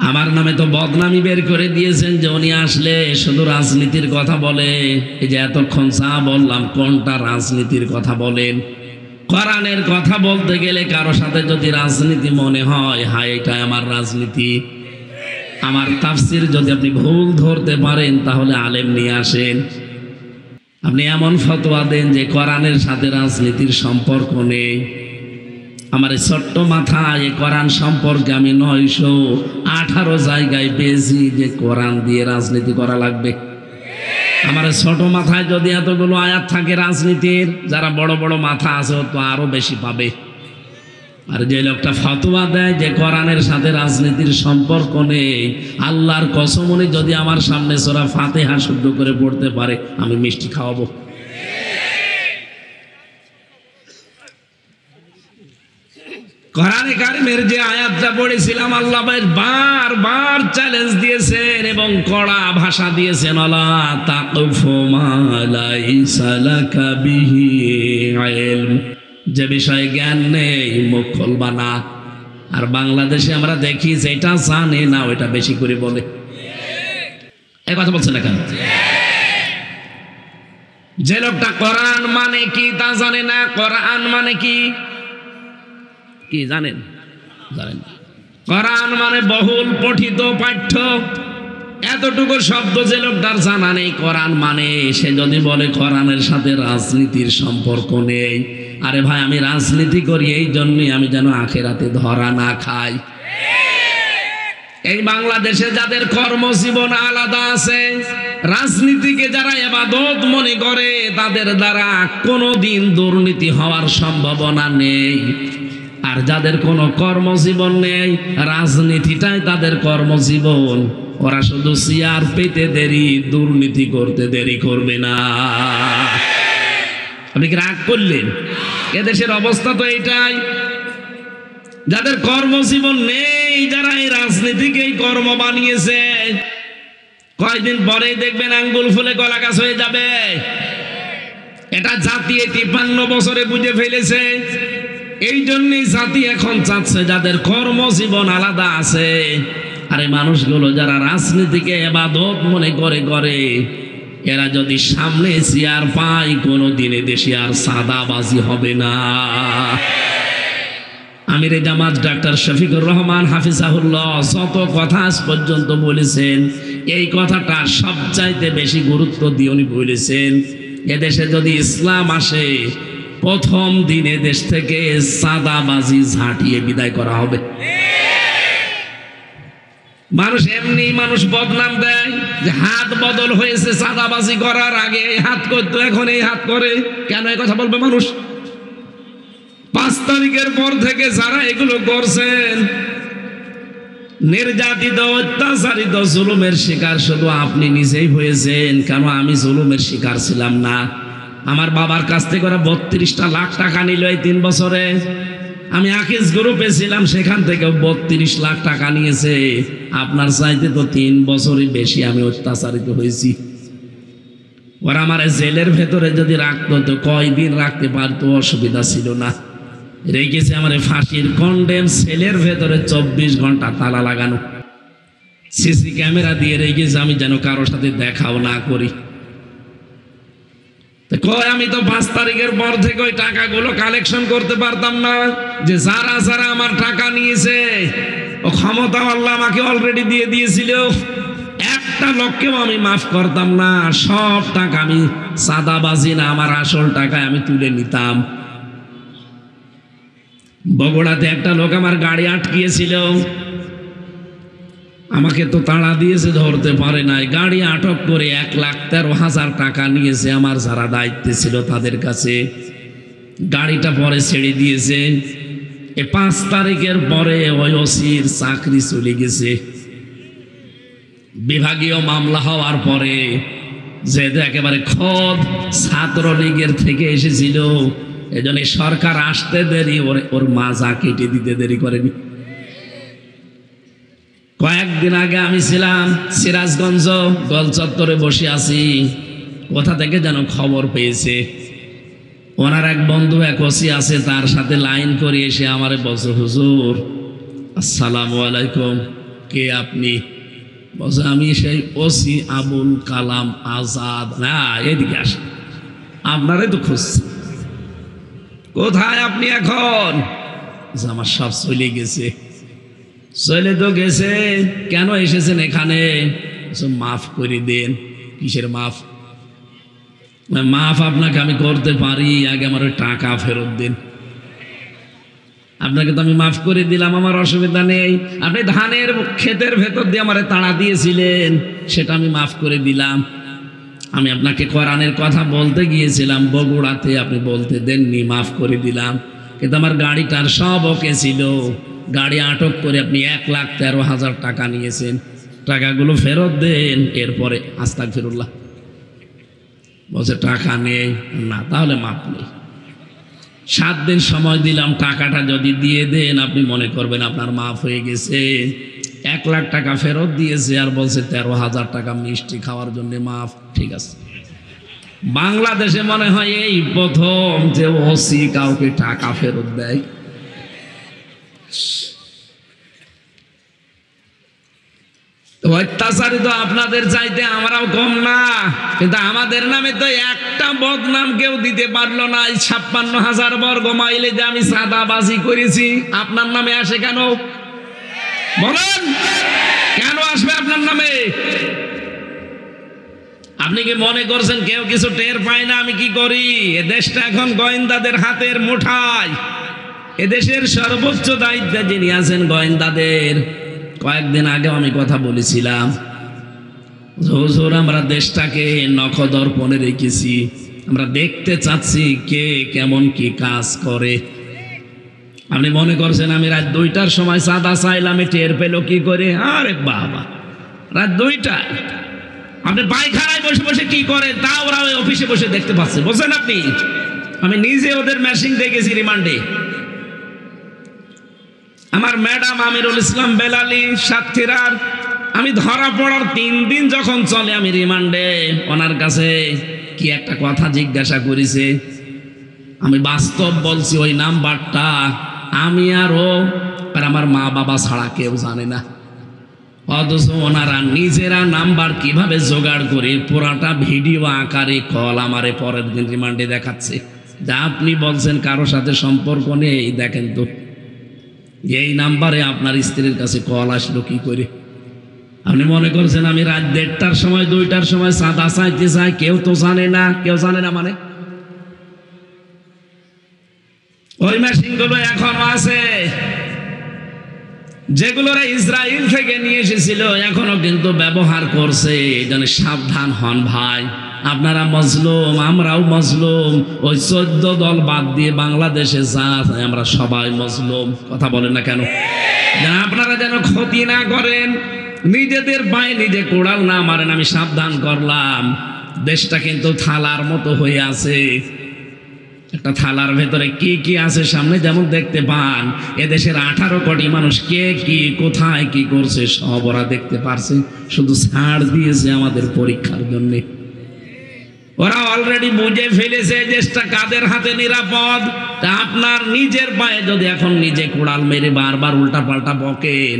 আমার নামে তো বদনামি বের করে দিয়েছেন যে উনি আসলে শুধু রাজনীতির কথা বলে। এই যে এতক্ষণ যা বললাম কোনটা রাজনীতির কথা বলেন? কোরআনের কথা বলতে গেলে কারো সাথে যদি রাজনীতি মনে হয়, হায় এটা আমার রাজনীতি। আমার তাফসির যদি আপনি ভুল ধরতে পারেন তাহলে আলেম নিয়ে আসেন। আপনি এমন ফতোয়া দেন যে কোরআনের সাথে রাজনীতির সম্পর্ক নেই। আমার এই ছোট্ট মাথায় এই কোরআন সম্পর্কে আমি 918 জায়গায় পেয়েছি যে কোরআন দিয়ে রাজনীতি করা লাগবে। আমার ছোট মাথায় যদি এতগুলো আয়াত থাকে রাজনীতির, যারা বড় বড় মাথা আছে ও তো আরো বেশি পাবে। আর যে লোকটা ফতোয়া দেয় যে কোরআনের সাথে রাজনীতির সম্পর্ক নেই, আল্লাহর কসম উনি যদি আমার সামনে সূরা ফাতিহা শুদ্ধ করে পড়তে পারে আমি মিষ্টি খাওয়াবো। কোরআনে কারিমের যে আয়াতটা পড়েছিলাম, আল্লাহ বারবার চ্যালেঞ্জ দিয়েছেন এবং কড়া ভাষা দিয়েছেন, আলা তাকফু মা লাইসা লাকা বিহি ইলম, যে বিষয়ে জ্ঞান নেই মুখ খুলবা না। আর বাংলাদেশে আমরা দেখি যেটা জানে না ওইটা বেশি করে বলে। এই কথা বলছে না কেন? যে লোকটা কোরআন মানে কি তা জানে না। কোরআন মানে কি কি জানেন? জানেন? কোরআন মানে বহুল পঠিত পাঠ্য, এতটুকু শব্দ যে লোকটার জানা নেই কোরআন মানে, সে যদি বলে কোরআনের সাথে রাজনীতির সম্পর্ক নেই, আরে ভাই আমি রাজনীতি করি এই জন্যই আমি যেন আখেরাতে ধরা না খাই। এই বাংলাদেশে যাদের কর্মজীবন আলাদা আছে, রাজনীতিকে যারা ইবাদত মনে করে, তাদের দ্বারা কোনোদিন দুর্নীতি হওয়ার সম্ভাবনা নেই। আর যাদের কোনো কর্মজীবন নেই, রাজনীতিটাই তাদের কর্মজীবন, ওরা শুধু চেয়ার পেতে দেরি, দুর্নীতি করতে দেরি করবে না। আপনি কি রাগ করলেন? এদেশের অবস্থা তো এইটাই। যাদের কর্মজীবন নেই, যারা এই রাজনীতিকেই কর্ম বানিয়েছে, কয়েকদিন পরেই দেখবেন আঙ্গুল ফুলে গলা গাছ হয়ে যাবে। এটা জাতি 53 বছরে বুঝে ফেলেছে। এই জন্যই জাতি এখন চাচ্ছে যাদের কর্মজীবন আলাদা আছে, আর এই মানুষগুলো যারা রাজনীতিকে ইবাদত মনে করে, এরা যদি সামনে চেয়ার পায় কোনোদিন দেশে আর সাদাবাজি হবে না। আমিরে জামাত ডাক্তার শফিকুর রহমান হাফিজাহুল্লাহ যত কথা আজ পর্যন্ত বলেছেন, এই কথাটা সবচাইতে বেশি গুরুত্ব দিয়ে উনি বলেছেন, এদেশে যদি ইসলাম আসে প্রথম দিনে দেশ থেকে সাদাবাজি ঝাঁটিয়ে বিদায় করা হবে। মানুষ এমনি মানুষ বদনাম দেয় যে হাত বদল হয়েছে, সাদাবাজি করার আগে এই হাত করতো এখন এই হাত করে। কেন এই কথা বলবে মানুষ? 5 তারিখের পর থেকে যারা এগুলো করছেন, নির্যাতিত, অত্যাচারিত, জুলুমের শিকার শুধু আপনি নিজেই হয়েছেন। কেন আমি জুলুমের শিকার ছিলাম না? আমার বাবার কাছ থেকে ওরা 32টা লাখ টাকা নিল এই 3 বছরে। আমি আকিজ গ্রুপে ছিলাম, সেখান থেকে 32 লাখ টাকা নিয়েছে। আপনার চাইতে তো 3 বছরই বেশি আমি অত্যাচারিত হয়েছি। ওরা আমার জেলের ভেতরে যদি রাখতো তো কয়দিন রাখতে পারতো, অসুবিধা ছিল না। রেখেছে আমার ফাঁসির কন্ডেম সেলের ভেতরে 24 ঘন্টা তালা লাগানো, সিসি ক্যামেরা দিয়ে রেখেছে আমি যেন কারোর সাথে দেখাও না করি। আমি তো 5 তারিখের পর থেকে ওই টাকাগুলো কালেকশন করতে পারতাম না। যে যারা যারা আমার টাকা নিয়েছে, ও ক্ষমতা আল্লাহ আমাকে অলরেডি দিয়ে দিয়েছিল, একটা লোককেও আমি মাফ করতাম না। সব টাকা আমি সাদাবাজি না, আমার আসল টাকায় আমি তুলে নিতাম। বগুড়াতে একটা লোক আমার গাড়ি আটকিয়েছিল, আমাকে তো তাড়া দিয়েছে, ধরতে পারে নাই। গাড়ি আটক করে 1,13,000 টাকা নিয়েছে আমার যারা দায়িত্বে ছিল তাদের কাছে। গাড়িটা পরে ছেড়ে দিয়েছে। 5 তারিখের পরে ওই ওসির চাকরি চলে গেছে। বিভাগীয় মামলা হওয়ার পরে যেহেতু একেবারে খোদ ছাত্রলীগের থেকে এসেছিল, এজন্য সরকার আসতে দেরি, ওর মাজা কেটে দিতে দেরি করেনি। কয়েকদিন আগে আমি ছিলাম সিরাজগঞ্জ গোল চত্বরে বসে আছি, কোথা থেকে যেন খবর পেয়েছে ওনার এক বন্ধু এক ওসি আছে, তার সাথে লাইন করে এসে আমারে বলছে, হুজুর আসসালামু আলাইকুম। কে আপনি? বলছে আমি সেই ওসি আবুল কালাম আজাদ। না, এদিকে আসেন, আপনারাই তো খুঁজছি। কোথায় আপনি এখন? আমার সব চলে গেছে। চলে তো গেছে, কেন এসেছেন এখানে? মাফ করে দেন। কিসের মাফ? মাফ আপনাকে আমি করতে পারি, আগে আমার ওই টাকা ফেরত দিন। আপনাকে তো আমি মাফ করে দিলাম, আমার অসুবিধা নেই। আপনি ধানের ক্ষেতের ভেতর দিয়ে আমারে তাড়া দিয়েছিলেন, সেটা আমি মাফ করে দিলাম। আমি আপনাকে কোরআনের কথা বলতে গিয়েছিলাম বগুড়াতে, আপনি বলতে দেননি, মাফ করে দিলাম। কিন্তু আমার গাড়িটার সব ওকে ছিল, গাড়ি আটক করে আপনি 1,13,000 টাকা নিয়েছেন। টাকাগুলো ফেরত দেন। এরপরে আস্তাগফিরুল্লাহ বলছে টাকা নেই। না, তাহলে মাফ নেই। 7 দিন সময় দিলাম, টাকাটা যদি দিয়ে দেন আপনি মনে করবেন আপনার মাফ হয়ে গেছে। 1 লাখ টাকা ফেরত দিয়েছে আর বলছে 13,000 টাকা মিষ্টি খাওয়ার জন্য মাফ। ঠিক আছে, বাংলাদেশে মনে হয় এই প্রথম যে ওসি কাউকে টাকা ফেরত দেয়। অত্যাচারী তো আপনাদের চাইতে আমরাও কম না, কিন্তু আমাদের নামে তো একটা বদনাম কেউ দিতে পারলো না। 56,000 বর্গ মাইলে যে আমি সাদাবাজি করেছি, আপনার নামে আসে কেন? বলেন, কেন আসবে আপনার নামে? আপনি কি মনে করছেন কেউ কিছু টের পায় না আমি কি করি? এ দেশটা এখন গোয়েন্দাদের হাতের মুঠায়। এদেশের সর্বোচ্চ দায়িত্বে যিনি আছেন গোয়েন্দাদের। কয়েকদিন আগে আমি কথা বলেছিলাম, হুজুর আমরা দেশটাকে নখদর্পণে রেখেছি, আমরা দেখতে চাচ্ছি কে কেমন কি কাজ করে। আপনি মনে করছেন আমি রাত 2টার সময় চাঁদা চাইলাম, টের পেল কি করে? আরে বাবা, রাত 2টায় আপনি পায়খানায় বসে বসে কি করে তা ওরা ওই অফিসে বসে দেখতে পাচ্ছে, বুঝছেন আপনি? আমি নিজে ওদের মেশিন দেখেছি রিমান্ডে। আমার ম্যাডাম আমিরুল ইসলাম বেলালি সাতক্ষীরার, আমি ধরা পড়ার 3 দিন যখন চলে আমি রিমান্ডে, ওনার কাছে কি একটা কথা জিজ্ঞাসা করেছে, আমি বাস্তব বলছি ওই নাম্বারটা আমি আর ও আর আমার মা বাবা ছাড়া কেউ জানে না। অথচ ওনারা নিজেরা নাম্বার কিভাবে জোগাড় করে পুরাটা ভিডিও আকারে কল আমারে পরের দিন রিমান্ডে দেখাচ্ছে। যা আপনি বলছেন কারো সাথে সম্পর্ক নেই, দেখেন তো এই নাম্বারে আপনার স্ত্রীর কাছে কল আসলো কি করে? আপনি মনে করছেন আমি রাত 1:30টার সময় 2টার সময় চাঁদা চাইতে চাই, কেউ তো জানে না। কেউ জানে না মানে ওই মেশিনগুলো এখনো আছে, যেগুলোরা ইসরায়েল থেকে নিয়ে এসেছিল এখনো কিন্তু ব্যবহার করছে। এই জন্য সাবধান হন ভাই, আপনারা মজলুম, আমরাও মজলুম। ওই 14 দল বাদ দিয়ে বাংলাদেশে যা আমরা সবাই মজলুম। কথা বলেন না কেন? আপনারা যেন ক্ষতি না করেন, নিজেদের পায়ে নিজে কোড়াল না মারেন। আমি সাবধান করলাম, দেশটা কিন্তু থালার মতো হয়ে আছে। একটা থালার ভেতরে কি কি আছে সামনে যেমন দেখতে পান, এদেশের 18 কোটি মানুষ কে কি কোথায় কি করছে সব ওরা দেখতে পারছে, শুধু ছাড় দিয়েছে আমাদের পরীক্ষার জন্য। ওরা অলরেডি বুঝে ফেলেছে দেশটা কাদের হাতে নিরাপদ। তা আপনার নিজের পায়ে যদি এখন নিজে কোড়াল মেরে বারবার উল্টা পাল্টা বকেন,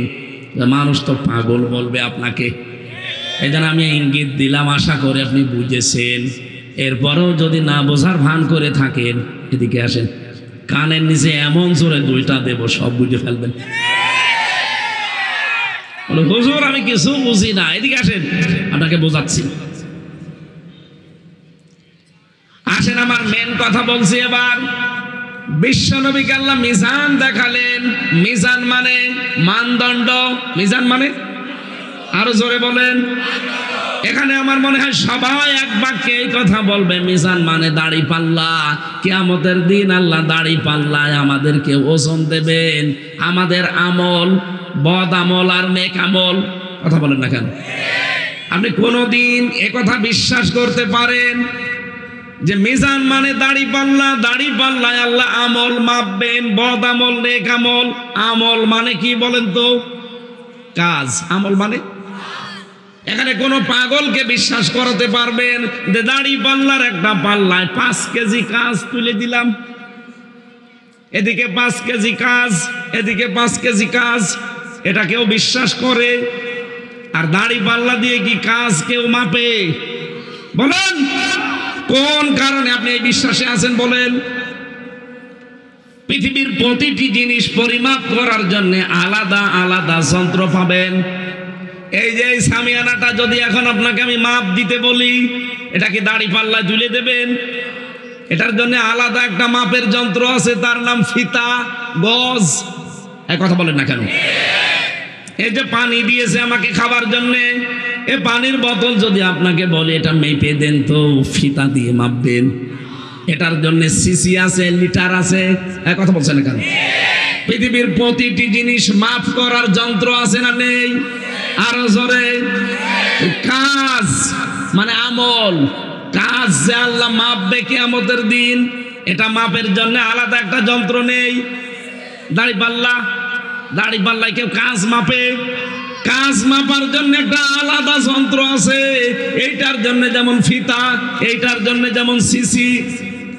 মানুষ তো পাগল বলবে আপনাকে। এই জন্য আমি ইঙ্গিত দিলাম, আশা করি আপনি বুঝেছেন। এরপরেও যদি না বোঝার ভান করে থাকেন, এদিকে আসেন, কানের নিচে এমন জোরে 2টা দেব, সব বুঝে ফেলবেন। হুজুর আমি কিছু বুঝি না, এদিকে আসেন, আপনাকে বোঝাচ্ছি। আসেন, আমার মেন কথা বলছি এবার। বিশ্বনবীকে আল্লাহ মিজান দেখালেন। মিজান মানে মানদণ্ড। মিজান মানে আরো জোরে বলেন। এখানে আমার মনে হয় সবাই এক বাক্যে এই কথা বলবে, মিজান মানে দাড়ি পাল্লা। কিয়ামতের দিন আল্লাহ দাড়ি পাল্লায় আমাদেরকে ওজন দেবেন, আমাদের আমল, বদ আমল আর নেক আমল। কথা বলেন না কেন? আপনি কোনোদিন একথা বিশ্বাস করতে পারেন যে মিজান মানে দাড়ি পাল্লা, দাড়ি পাল্লায় আল্লাহ আমল মাপবেন, বদ আমল নেক আমল? আমল মানে কি বলেন তো? কাজ। আমল মানে এখানে কোন পাগলকে বিশ্বাস করাতে পারবেন যে দাড়ি পাল্লার একটা পাল্লায় 5 কেজি কাজ তুলে দিলাম, এদিকে 5 কেজি কাজ, এদিকে 5 কেজি কাজ, এটা কেউ বিশ্বাস করে? আর দাড়ি পাল্লা দিয়ে কি কাজ কেউ মাপে? বলেন কোন কারণে আপনি এই বিশ্বাসে আছেন বলেন? পৃথিবীর প্রতিটি জিনিস পরিমাপ করার জন্য আলাদা আলাদা যন্ত্র পাবেন। এই যে এই সামিয়ানাটা যদি এখন আপনাকে আমি মাপ দিতে বলি, এটা কি দাড়ি পাল্লায় তুলে দেবেন? এটার জন্য আলাদা একটা মাপের যন্ত্র আছে, তার নাম ফিতা, গজ। এই কথা বলেন না কেন? এই যে পানি দিয়েছে আমাকে খাবার জন্য, এই পানির বোতল যদি আপনাকে বলে এটা মেপে দেন, তো ফিতা দিয়ে মাপবেন। এটার জন্য সিসি আছে, লিটার আছে। এই কথা বলছেন না কেন? পৃথিবীর প্রতিটি জিনিস মাপ করার যন্ত্র আছে না নেই? আরো জোরে। কাজ মানে আমল, কাজ যে আল্লাহ মাপবে কিয়ামতের দিন, এটা মাপের জন্য আলাদা একটা যন্ত্র নেই। দাড়ি পাল্লায় কেউ কাজ মাপে? কাজ মাপার জন্য একটা আলাদা যন্ত্র আছে। এইটার জন্য যেমন ফিতা, এইটার জন্য যেমন সিসি।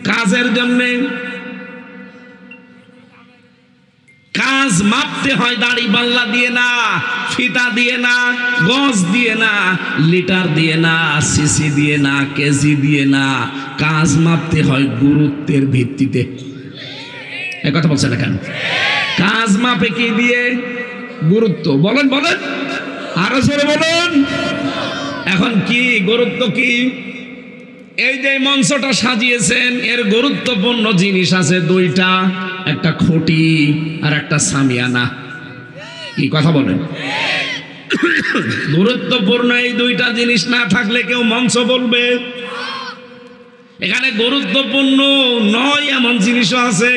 কাজের জন্য কাজ মাপতে হয় দাড়ি পাল্লা দিয়ে না, ফিতা দিয়ে না, গজ দিয়ে না, লিটার দিয়ে না, সিসি দিয়ে না, কেজি দিয়ে না। কাজ মাপতে হয় গুরুত্বের ভিত্তিতে। এই কথা বলছেন না কেন? কাজ মাপে কি দিয়ে? গুরুত্ব। বলেন বলেন, আরো জোরে বলেন। এখন কি গুরুত্ব কি? এই যে মঞ্চটা সাজিয়েছেন, এর গুরুত্বপূর্ণ জিনিস আছে দুইটা, একটা খুঁটি আর একটা সামিয়ানা। কি কথা বলেন? গুরুত্বপূর্ণ এই দুইটা জিনিস না থাকলে কেউ মঞ্চ বলবে? এখানে গুরুত্বপূর্ণ নয় এমন জিনিসও আছে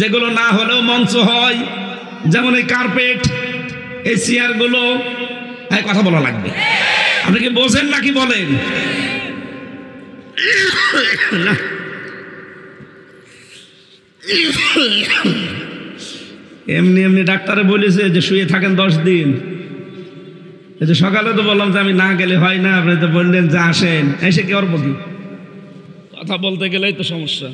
যেগুলো না হলেও মঞ্চ হয়, যেমন এই কার্পেট, এই চেয়ারগুলো। এই কথা বলা লাগবে। আপনি কি বোঝেন নাকি বলেন না? এমনি এমনি ডাক্তারে বলেছে যে শুয়ে থাকেন 10 দিন। এই যে সকালে তো বললাম যে আমি না গেলে হয় না, আপনি তো বললেন যে আসেন। এসে কি আর বলি? কথা বলতে গেলেই তো সমস্যা।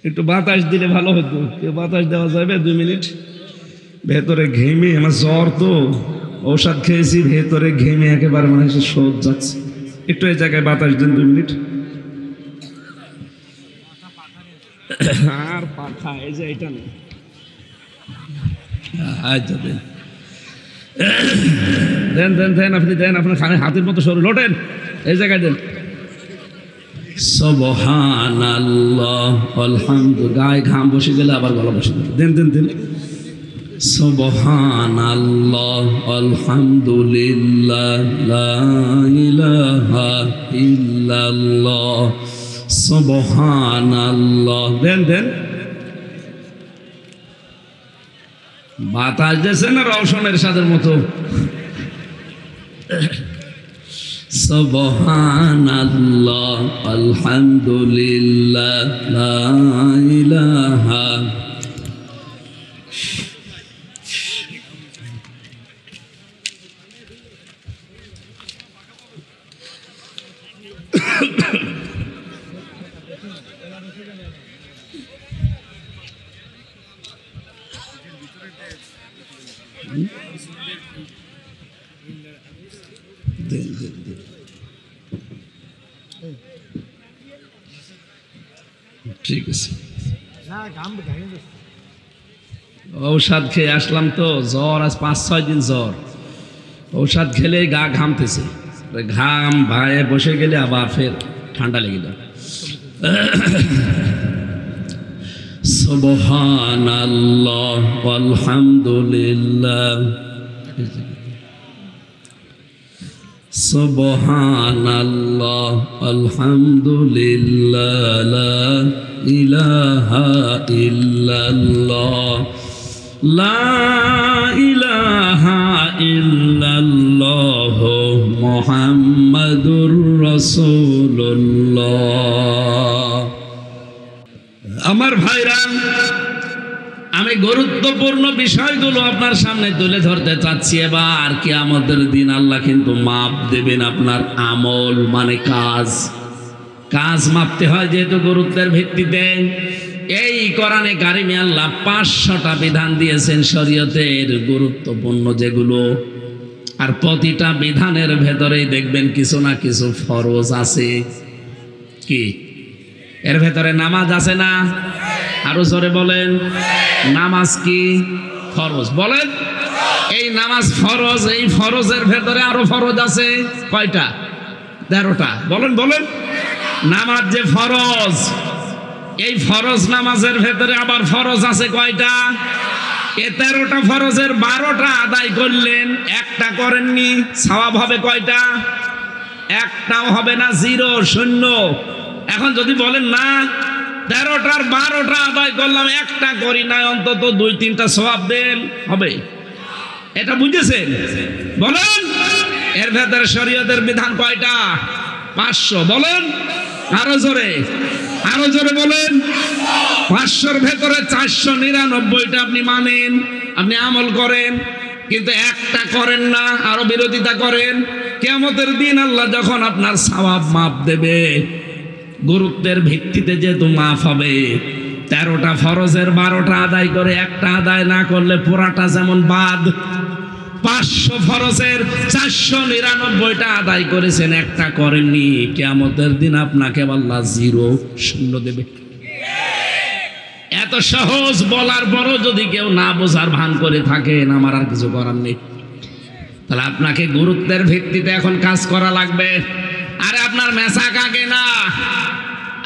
একটু বাতাস দিলে ভালো হতো। কেউ বাতাস দেওয়া যাবে? 2 মিনিট। ভেতরে ঘেমে, আমার জ্বর তো, ঔষধ খেয়েছি, ভেতরে ঘেমে একেবারে মানে শোধ যাচ্ছে। একটু এই জায়গায় বাতাস দিন 2 মিনিট। আর পাখা এই যে এটা নেই। দেন দেন দেন, আপনি দেন, আপনার খানে হাতের মতো সরু লোটেন, এই জায়গায় দেন। সুবহানাল্লাহ, আলহামদুলিল্লাহ। গায়ে ঘাম বসে গেলে আবার গলা বসে গেল। দেন দেন দেন। সুবহানাল্লাহ, আলহামদুলিল্লাহ, লা ইলাহা ইল্লাল্লাহ, সুবহানাল্লাহ। দেন দেন। বাতাস দিয়েছে না রওশনের সাদের মতো? সুবহানাল্লাহ, আলহামদুলিল্লাহ, লা ইলাহা। ঠিক আছে। ঔষধ খেয়ে আসলাম তো, জ্বর আজ 5-6 দিন জ্বর। ঔষধ খেলে গা ঘামতেছে, ঘাম ভায়ে বসে গেলে আবার ফের ঠান্ডা লেগে যায়। সুবহানাল্লাহ, আলহামদুলিল্লাহ, সুবহানাল্লাহ, আলহামদুলিল্লাহ, লা ইলাহা ইল্লাল্লাহ, লা ইলাহা ইল্লাল্লাহ, মুহাম্মাদুর রাসূলুল্লাহ। আমার ভাইরা, আমি গুরুত্বপূর্ণ বিষয়গুলো আপনার সামনে তুলে ধরতে চাচ্ছি। এবার কিয়ামতের দিন আল্লাহ কিন্তু মাপ দেবেন আপনার আমল, মানে কাজ। কাজ মাপতে হয় যেহেতু গুরুত্বের ভিত্তিতে। এই কোরআনে কারিমে আল্লাহ 500টা বিধান দিয়েছেন শরীয়তের গুরুত্বপূর্ণ যেগুলো, আর প্রতিটা বিধানের ভেতরেই দেখবেন কিছু না কিছু ফরজ আছে। কি এর ভেতরে নামাজ আছে না? আরো জোরে বলেন, নামাজ কি ফরজ? বলেন, এই নামাজ ফরজ, এই ফরজের ভেতরে আরো ফরজ আছে কয়টা? 13টা। বলেন বলেন, নামাজ যে ফরজ, এই ফরজ নামাজের ভেতরে আবার ফরজ আছে কয়টা? এ 13টা ফরজের 12টা আদায় করলেন, একটা করেননি, সওয়াব হবে কয়টা? একটাও হবে না, 0, 0। এখন যদি বলেন না 13টার 12টা আদায় করলাম, একটা করি না, অন্তত 2-3টা সওয়াব দেন, হবে? এটা বুঝেছেন? বলেন, এর ভেতরে শরীয়তের বিধান কয়টা? 500। বলেন আরো জোরে, আরো জোরে বলেন। 500-র ভেতরে 499টা আপনি মানেন, আপনি আমল করেন, কিন্তু একটা করেন না, আরো বিরোধিতা করেন। কিয়ামতের দিন আল্লাহ যখন আপনার সওয়াব মাপ দেবে, গুরুত্বের ভিত্তিতে যেহেতু মাফ হবে, 13টা ফরজের 12টা আদায় করে একটা আদায় না করলে পুরাটা যেমন বাদ। 500 ফরজের 499টা আদায় করেছেন, একটা করেননি, কিয়ামতের দিন আপনাকে আল্লাহ 0, 0 দেবে। এত সহজ বলার পরও যদি কেউ না বোঝার ভান করে থাকেন, আমার আর কিছু করার নেই। তাহলে আপনাকে গুরুত্বের ভিত্তিতে এখন কাজ করা লাগবে। আরে আপনার মেসাক আগে না,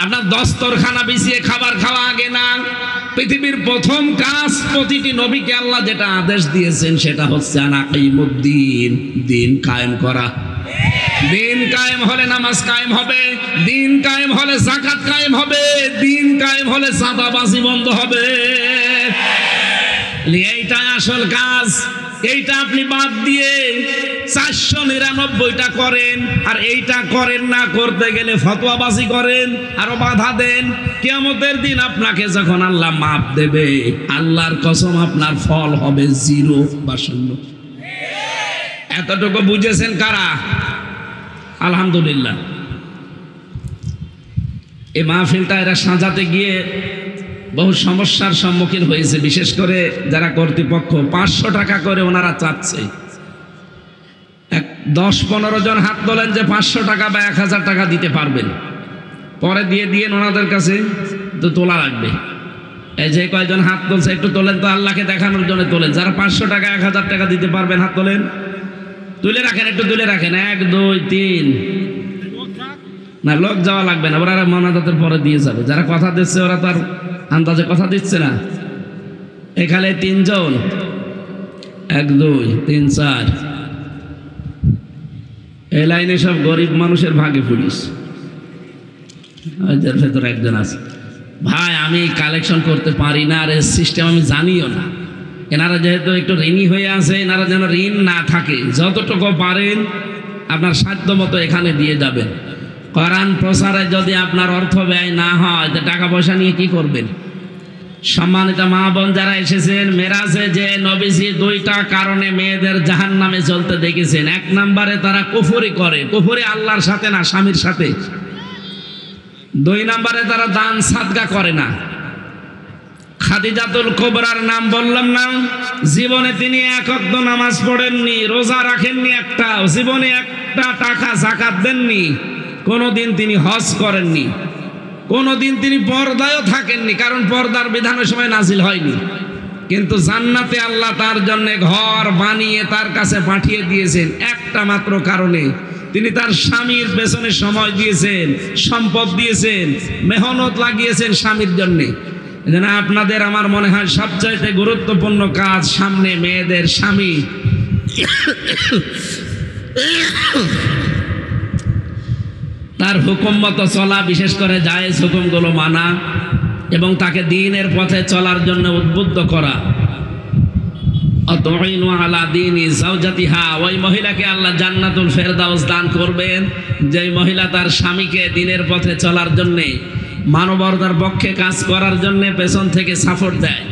আপনার দস্তরখানা বিছিয়ে খাবার খাওয়া আগে না। পৃথিবীর প্রথম কাজ প্রতিটি নবীকে আল্লাহ যেটা আদেশ দিয়েছেন সেটা হচ্ছে আনাকিমুদ্দিন, দিন কায়েম করা। দিন কায়েম হলে নামাজ কায়েম হবে, দিন কায়েম হলে যাকাত কায়েম হবে, দিন কায়েম হলে চাঁদাবাজি বন্ধ হবে। এইটাই আসল কাজ। এইটা আপনি বাদ দিয়ে 499টা করেন, আর এইটা করেন না, করতে গেলে ফতোয়াবাজি করেন, আরো বাধা দেন। কিয়ামতের দিন আপনাকে যখন আল্লাহ মাপ দেবে, আল্লাহর কসম আপনার ফল হবে 0 বা 0। এতটুকু বুঝেছেন কারা? আলহামদুলিল্লাহ। এই মাহফিলটা এরা সাজাতে গিয়ে বহু সমস্যার সম্মুখীন হয়েছে, বিশেষ করে যারা কর্তৃপক্ষ। 500 টাকা করে ওনারা চাচ্ছে। 10-15 জন হাত তোলেন যে 500 টাকা বা 1000 টাকা দিতে পারবেন, পরে দিয়ে ওনাদের কাছে তো তোলা লাগবে। এই যে কয়জন হাত তুলছে একটু তোলেন তো, আল্লাহকে দেখানোর জন্য তোলেন। যারা 500 টাকা 1000 টাকা দিতে পারবেন হাত তোলেন, তুলে রাখেন, একটু তুলে রাখেন। 1, 2, 3। না, লোক যাওয়া লাগবে না, ওরা মনাজাতের পরে দিয়ে যাবে। যারা কথা দিচ্ছে ওরা তো আর আন্দাজে কথা দিচ্ছে না। এখানে 3 জন, 1, 2, 3, 4। এই লাইনে সব গরিব মানুষের ভাগে পুলিশ, যার ভেতরে একজন আছে। ভাই, আমি কালেকশন করতে পারি না, আর সিস্টেম আমি জানিও না। এনারা যেহেতু একটু ঋণী হয়ে আছে, এনারা যেন ঋণ না থাকে, যতটুকু পারেন আপনার সাধ্য মতো এখানে দিয়ে যাবেন। কোরআন প্রচারে যদি আপনার অর্থ ব্যয় না হয়, তো টাকা পয়সা নিয়ে কি করবেন? সম্মানিত মা বোন যারা এসেছেন, মেরাজে যে নবীজি 2টা কারণে মেয়েদের জাহান্নামে চলতে দেখেছেন। 1 নম্বরে তারা কুফরি করে, কুফরি আল্লাহর সাথে না, স্বামীর সাথে। 2 নম্বরে তারা দান সাদকা করে না। খাদিজাতুল কুবরার নাম বললাম না, জীবনে তিনি 1 ওয়াক্ত নামাজ পড়েননি, রোজা রাখেননি একটাও, জীবনে একটা টাকা যাকাত দেননি, কোনোদিন তিনি হজ করেননি, কোনোদিন তিনি পর্দায়ও থাকেননি, কারণ পর্দার বিধানের সময় নাজিল হয়নি। কিন্তু জান্নাতে আল্লাহ তার জন্য ঘর বানিয়ে তার কাছে পাঠিয়ে দিয়েছেন একটা মাত্র কারণে। তিনি তার স্বামীর পেছনে সময় দিয়েছেন, সম্পদ দিয়েছেন, মেহনত লাগিয়েছেন স্বামীর জন্যে। যেন আপনাদের আমার মনে হয় সবচাইতে গুরুত্বপূর্ণ কাজ সামনে মেয়েদের স্বামী তার হুকুম মতো চলা, বিশেষ করে জায়েজ হুকুমগুলো মানা এবং তাকে দ্বীনের পথে চলার জন্য উদ্বুদ্ধ করা। আতাইনু আলা দীনি যাওজাতিহা, ওই মহিলাকে আল্লাহ জান্নাতুল ফেরদাউস দান করবেন যেই মহিলা তার স্বামীকে দ্বীনের পথে চলার জন্যে, মানবতার পক্ষে কাজ করার জন্য পেছন থেকে সাপোর্ট দেয়।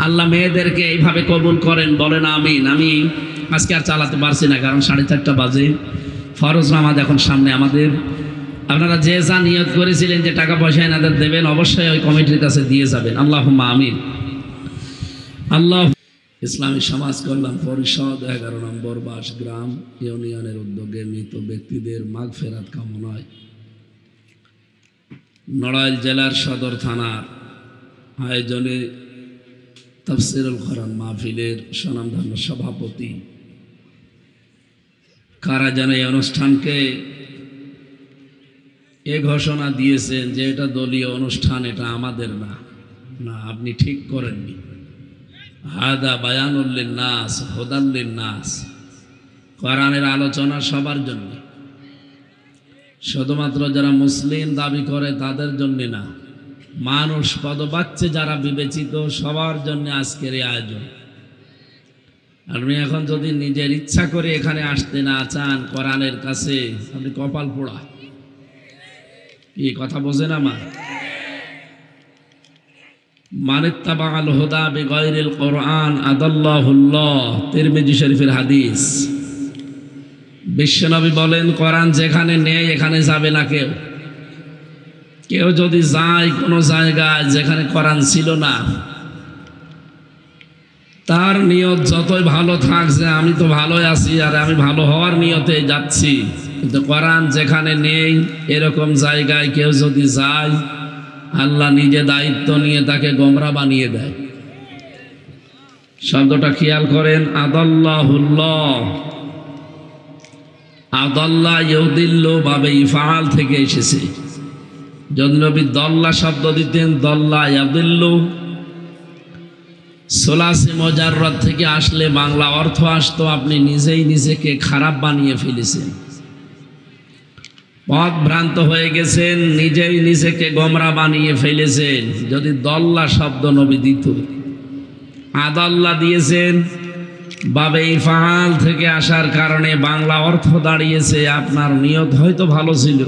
আল্লাহ মেয়েদেরকে এইভাবে কবুল করেন, বলেন আমিন। আমি আজকে আর চালাতে পারছি না, কারণ 4:30 বাজে। ফরজ নামাজ এখন সামনে আমাদের। আপনারা যে যা নিয়ত করেছিলেন যে টাকা পয়সা এনাদের দেবেন, অবশ্যই ওই কমিটির কাছে দিয়ে যাবেন। আল্লাহুম্মা আমিন। আল্লাহ। ইসলামী সমাজ কল্যাণ পরিষদ 11 নম্বর বাসগ্রাম ইউনিয়নের উদ্যোগে মৃত ব্যক্তিদের মাগফিরাত কামনায় নড়াইল জেলার সদর থানার আয়োজনে তাফসিরুল কোরআন মাহফিলের স্বনামধন্য সভাপতি কারা যেন এই অনুষ্ঠানকে এ ঘোষণা দিয়েছেন যে এটা দলীয় অনুষ্ঠান, এটা আমাদের না। না, আপনি ঠিক করেননি। হাদা বায়ানুল লিন্নাস হুদাল লিন্নাস, কোরআনের আলোচনা সবার জন্য, শুধুমাত্র যারা মুসলিম দাবি করে তাদের জন্য না, মানুষ পদবাচ্চে যারা বিবেচিত সবার জন্য আজকের এই আয়োজন। আপনি এখন যদি নিজের ইচ্ছা করে এখানে আসতে না চান কোরআনের কাছে, আপনি কপাল পোড়া। কি কথা বোঝেন আমার? মানিত্তাবাআল হুদা বিগাইরিল কোরআন আদাল্লাহুল্লাহ, তিরমিজি শরীফের হাদিস। বিশ্বনবী বলেন, কোরআন যেখানে নেই এখানে যাবে না কেউ। কেউ যদি যায় কোনো জায়গায় যেখানে কোরআন ছিল না, তার নিয়ত যতই ভালো থাক যে আমি তো ভালোই আছি আর আমি ভালো হওয়ার নিয়তে যাচ্ছি, কিন্তু কোরআন যেখানে নেই এরকম জায়গায় কেউ যদি যায়, আল্লাহ নিজে দায়িত্ব নিয়ে তাকে গোমরা বানিয়ে দেয়। শব্দটা খেয়াল করেন, আদাল্লাহুল্লাহ। আদাল্লাহ ইউদিল্লু বাবে ইফআল থেকে এসেছে। যদি নবী দল্লা শব্দ দিতেন, দল্লা ইয়াদিল্লু, সোলাসি মুজাররদ থেকে আসলে বাংলা অর্থ আসতো আপনি নিজেই নিজেকে খারাপ বানিয়ে ফেলেছেন, পথ ভ্রান্ত হয়ে গেছেন, নিজেই নিজেকে গোমরা বানিয়ে ফেলেছেন। যদি দল্লা শব্দ নবী দিত, আদাল্লা দিয়েছেন, বাবে ইফআল থেকে আসার কারণে বাংলা অর্থ দাঁড়িয়েছে আপনার নিয়ত হয়তো ভালো ছিল,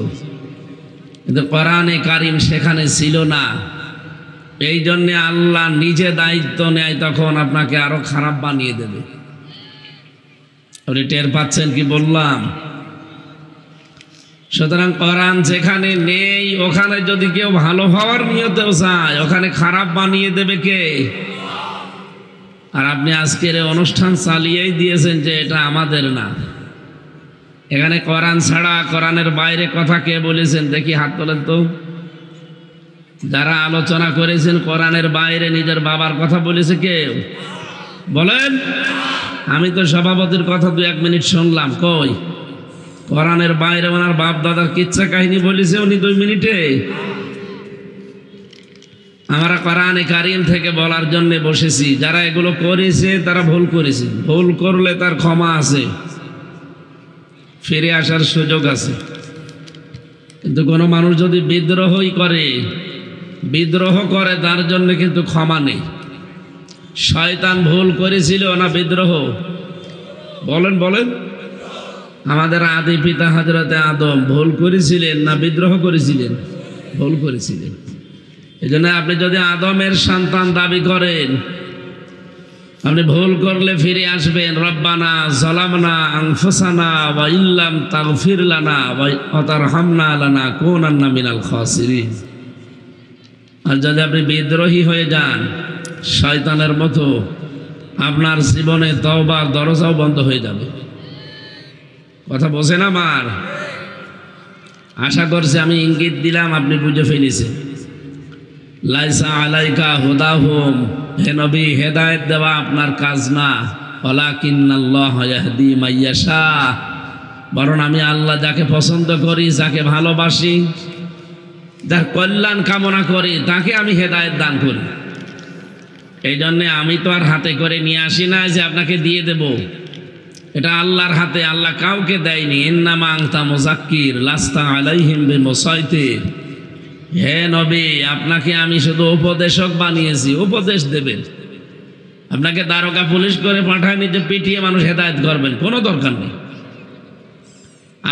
কিন্তু কোরআনে কারিম সেখানে ছিল না। এই জন্যে আল্লাহ নিজে দায়িত্ব নেয়, তখন আপনাকে আরো খারাপ বানিয়ে দেবে। আপনি টের পাচ্ছেন কি বললাম? সুতরাং কোরআন যেখানে নেই ওখানে যদি কেউ ভালো হওয়ার নিয়তেও চায়, ওখানে খারাপ বানিয়ে দেবে কে? আর আপনি আজকের অনুষ্ঠান চালিয়েই দিয়েছেন যে এটা আমাদের না। এখানে কোরআন ছাড়া কোরআনের বাইরে কথা কে বলেছেন? দেখি হাত তোলেন তো। যারা আলোচনা করেছেন কোরআনের বাইরে নিজের বাবার কথা বলেছে কেউ? বলেন। আমি তো সভাপতির কথা 2-1 মিনিট শুনলাম, কই? কোরআনের বাইরে ওনার বাপ দাদার কিচ্ছা কাহিনী বলেছে উনি 2 মিনিটে? আমরা কোরআনে কারিম থেকে বলার জন্য বসেছি। যারা এগুলো করেছে তারা ভুল করেছে, ভুল করলে তার ক্ষমা আছে, ফিরে আসার সুযোগ আছে। কিন্তু কোনো মানুষ যদি বিদ্রোহই করে, বিদ্রোহ করে, তার জন্য কিন্তু ক্ষমা নেই। শয়তান ভুল করেছিল না বিদ্রোহ? বলেন বলেন। আমাদের আদি পিতা হযরতে আদম ভুল করেছিলেন না বিদ্রোহ করেছিলেন? ভুল করেছিলেন। এই জন্য আপনি যদি আদমের সন্তান দাবি করেন, আপনি ভুল করলে ফিরে আসবেন, রব্বানা যালামনা আনফুসানা ওয়া ইল্লাম তাগফির লানা ওয়া তারহামনা লানাকুনান্না মিনাল খাসিরিন। আর যদি আপনি বিদ্রোহী হয়ে যান শয়তানের মতো, আপনার জীবনে তওবার দরজাও বন্ধ হয়ে যাবে। কথা বোঝেন আমার? আশা করছি আমি ইঙ্গিত দিলাম, আপনি বুঝে ফেলেছেন। লাইসা আলাইকা হুদাহুম, হে নবী হেদায়েত দেওয়া আপনার কাজ না, ওয়ালাকিন্নাল্লাহ ইয়াহদি মাইয়াশা, বরং আমি আল্লাহ যাকে পছন্দ করি, যাকে ভালোবাসি, যার কল্যাণ কামনা করি, তাকে আমি হেদায়েত দান করি। এই জন্যে আমি তো আর হাতে করে নিয়ে আসি না যে আপনাকে দিয়ে দেব, এটা আল্লাহর হাতে। আল্লাহ কাউকে দেয়নি। ইন্নামা আনতা মুযাক্কির লাস্তা আলাইহিম বিমুসাইতির। হে নবী, আপনাকে আমি শুধু উপদেশক বানিয়েছি, উপদেশ দেবেন। আপনাকে দারোগা পুলিশ করে পাঠায়নি যে পিটিয়ে মানুষ হেদায়েত করবেন, কোনো দরকার নেই।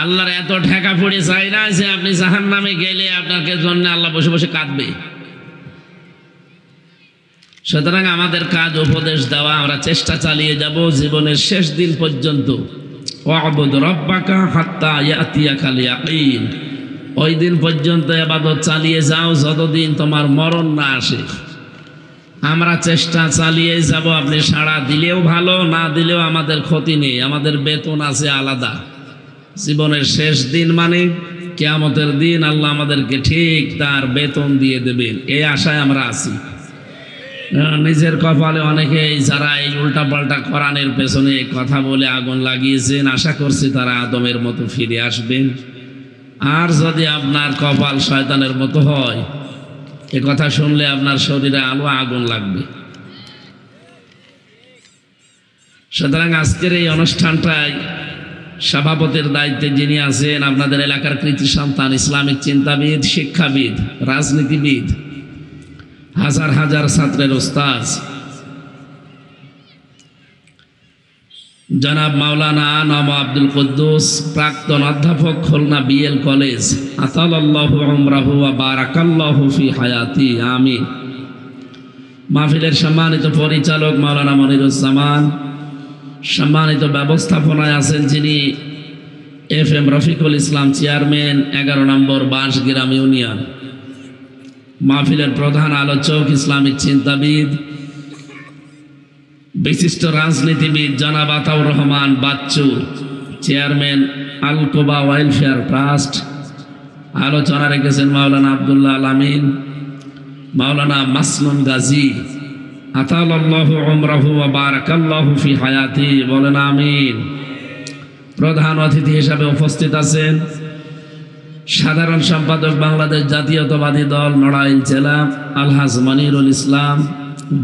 আল্লাহর এত ঠেকা পড়ে চাই না যে আপনি জাহান্নামে গেলে আপনাকে জন্য আল্লাহ বসে বসে কাঁদবে। সুতরাং আমাদের কাজ উপদেশ দেওয়া, আমরা চেষ্টা চালিয়ে যাব জীবনের শেষ দিন পর্যন্ত। ওয়াবুদ রব্বাকা হাত্তা ইয়াতিয়াকাল ইয়াকিন, ওই দিন পর্যন্ত ইবাদত চালিয়ে যাও যতদিন তোমার মরণ না আসে। আমরা চেষ্টা চালিয়ে যাব, আপনি সাড়া দিলেও ভালো, না দিলেও আমাদের ক্ষতি নেই, আমাদের বেতন আছে আলাদা। জীবনের শেষ দিন মানে কিয়ামতের দিন আল্লাহ আমাদেরকে ঠিক তার বেতন দিয়ে দেবেন, এই আশায় আমরা আছি। নিজের কপালে অনেকেই যারা এই উল্টাপাল্টা কোরআনের পেছনে কথা বলে আগুন লাগিয়েছেন, আশা করছি তারা আদমের মতো ফিরে আসবেন। আর যদি আপনার কপাল শয়তানের মতো হয়, এ কথা শুনলে আপনার শরীরে আলো আগুন লাগবে। সুতরাং আজকের এই অনুষ্ঠানটায় সভাপতির দায়িত্বে যিনি আছেন, আপনাদের এলাকার কৃতি সন্তান, ইসলামিক চিন্তাবিদ, শিক্ষাবিদ, রাজনীতিবিদ, হাজার হাজার ছাত্রের ওস্তাদ জনাব মাওলানা নওয়াব আব্দুল কুদ্দুস, প্রাক্তন অধ্যাপক, খুলনা বিএল কলেজ, আতালাল্লাহু উমরাহু ওয়া বারাকাল্লাহু ফি হায়াতি, আমিন। মাহফিলের সম্মানিত পরিচালক মাওলানা মনিরুজ্জামান, সম্মানিত ব্যবস্থাপনায় আছেন যিনি FM রফিকুল ইসলাম, চেয়ারম্যান 11 নম্বর বাঁশগ্রাম ইউনিয়ন। মাহফিলের প্রধান আলোচক ইসলামিক চিন্তাবিদ, বিশিষ্ট রাজনীতিবিদ জনাব Ataur Rahman Bachchu, chairman Alkoba welfare trust. আলোচনা রেখেছেন মাওলানা আব্দুল্লাহ আল আমিন, মাওলানা মাসনুন গাজী, আতালাল্লাহু উমরাহু ওয়া বারাকাল্লাহু ফি হায়াতি, বলেন আমিন। প্রধান অতিথি হিসাবে উপস্থিত আছেন সাধারণ সম্পাদক বাংলাদেশ জাতীয়তাবাদী দল নড়াইল জেলা আলহাজ মনিরুল ইসলাম,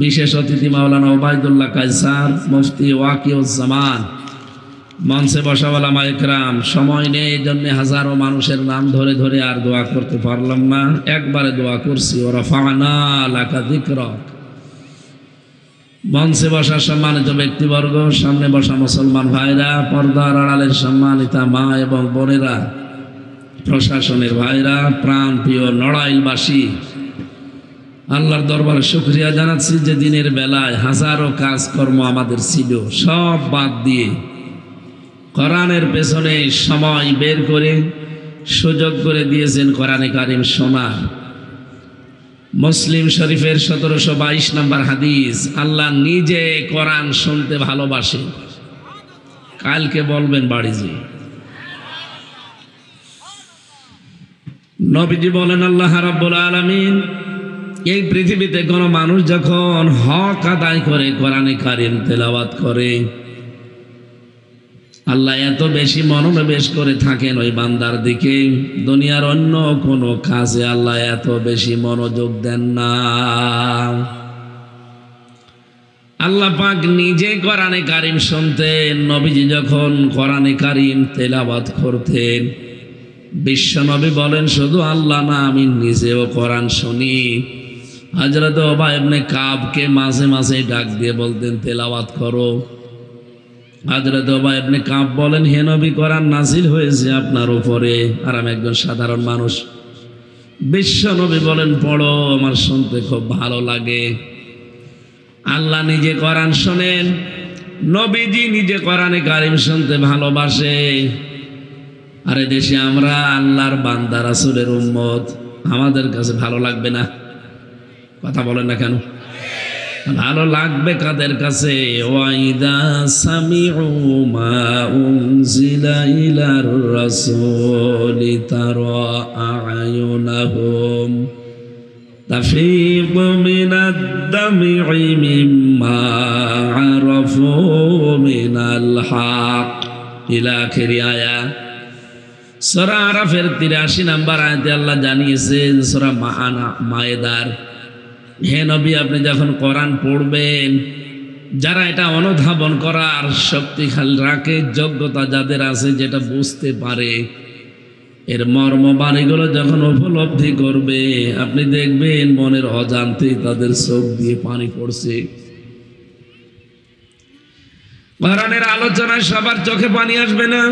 বিশেষ অতিথি মাওলানা ওবায়দুল্লাহ কায়সার, মুফতি ওয়াকিউজ্জামান, মঞ্চে বসা ওলামা ইকরাম। সময় নেই, এই জন্য হাজারো মানুষের নাম ধরে ধরে আর দোয়া করতে পারলাম না, একবারে দোয়া করছি। ওয়া রাফা'না লাকা যিকরাক। মঞ্চে বসা সম্মানিত ব্যক্তিবর্গ, সামনে বসা মুসলমান ভাইরা, পর্দার আড়ালের সম্মানিতা মা এবং বোনেরা, প্রশাসনের ভাইরা, প্রাণ প্রিয় নড়াইলবাসী, আল্লাহর দরবারে শুকরিয়া জানাচ্ছি যে দিনের বেলায় হাজারো কাজকর্ম আমাদের ছিল, সব বাদ দিয়ে কোরআনের পেছনে সময় বের করে সুযোগ করে দিয়েছেন কোরআনে কারিম শোনার। মুসলিম শরীফের 1722 নম্বর হাদিস, আল্লাহ নিজে কোরআন শুনতে ভালোবাসে। কালকে বলবেন বাড়ি যে নবীজি বলেন, আল্লাহ রাব্বুল আলামিন এই পৃথিবীতে কোনো মানুষ যখন হক আদায় করে কোরআনে কারিম তেলাওয়াত করে, আল্লাহ এত বেশি মনোনিবেশ করে থাকেন ওই বান্দার দিকে, দুনিয়ার অন্য কোনো কাজে আল্লাহ এত বেশি মনোযোগ দেন না। আল্লাহ পাক নিজে কোরআনে কারিম শুনতেন। নবীজি যখন কোরআনে কারিম তেলাওয়াত করতেন, বিশ্ব নবী বলেন, শুধু আল্লাহ না, আমি নিজেও কোরআন শুনি। হযরত উবাই ইবনে কাবকে মাঝে মাঝে ডাক দিয়ে বলতেন, তেলাওয়াত করো। হযরত উবাই ইবনে কাব বলেন, হে নবী, কোরআন নাজিল হয়েছে আপনার উপরে, আর আমি একজন সাধারণ মানুষ। বিশ্ব নবী বলেন, পড়ো, আমার শুনতে খুব ভালো লাগে। আল্লাহ নিজে কোরআন শোনেন, নবীজি নিজে কোরআনে কারিম শুনতে ভালোবাসে। আর এই দেশে আমরা আল্লাহর বান্দা রাসূলের উম্মত, আমাদের কাছে ভালো লাগবে না? কথা বলেন না কেন? ভালো লাগবে কাদের কাছে? ওয়াইদা সামিউ মা উনজিলা ইলার রাসূলি তারা আয়ুনাহুম তাফীদু মিনাদ দাম'i মিম্মা আরাফু মিনাল হক, ইলা আখিরি আয়াত। সূরা আরাফের 83 নম্বর আয়াতে আল্লাহ জানিয়েছেন, সূরা মায়েদার, হে নবী, আপনি যখন কোরআন পড়বেন, যারা এটা অনুধাবন করার শক্তি রাখে, যোগ্যতা যাদের আছে, যেটা বুঝতে পারে, এর মর্ম বাণীগুলো যখন উপলব্ধি করবে, আপনি দেখবেন মনের অজান্তেই তাদের চোখ দিয়ে পানি পড়ছে। কোরআনের আলোচনায় সবার চোখে পানি আসবে না,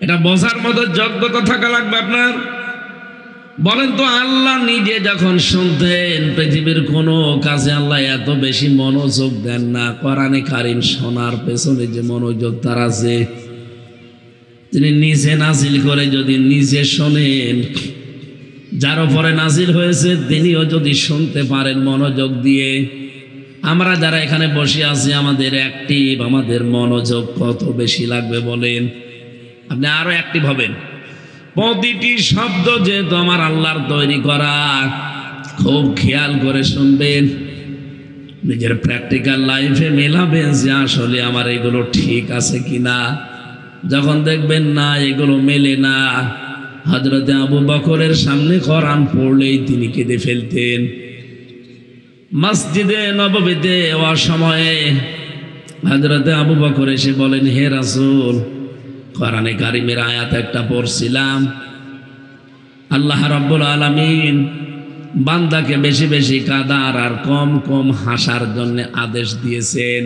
এটা বোঝার মতো যোগ্যতা থাকা লাগবে আপনার। বলেন তো, আল্লাহ নিজে যখন শুনতেন, পৃথিবীর কোনো কাজে আল্লাহ এত বেশি মনোযোগ দেন না। কোরআনে কারিম শোনার পেছনে যে মনোযোগ তার আছে, তিনি নিজে নাজিল করে যদি নিজে শোনেন, যার উপরে নাজিল হয়েছে তিনিও যদি শুনতে পারেন মনোযোগ দিয়ে, আমরা যারা এখানে বসে আছি আমাদের অ্যাক্টিভ, আমাদের মনোযোগ কত বেশি লাগবে বলেন? আপনি আরো অ্যাক্টিভ হবেন। প্রতিটি শব্দ যেহেতু আমার আল্লাহর তৈরি করা, খুব খেয়াল করে শুনবেন, নিজের প্র্যাকটিক্যাল লাইফে মেলাবেন যে আসলে আমার এগুলো ঠিক আছে কিনা। যখন দেখবেন না এগুলো মেলে না, হযরতে আবু বকরের সামনে কোরআন পড়লেই তিনি কেঁদে ফেলতেন। মসজিদে নববীতে যাওয়ার সময়ে হযরতে আবু বকর এসে বলেন, হে রাসূল, কোরআনে কারিমের আয়াত একটা পড়ছিলাম, আল্লাহ রাব্বুল আলামিন বান্দাকে বেশি বেশি কাঁদার আর কম কম হাসার জন্য আদেশ দিয়েছেন,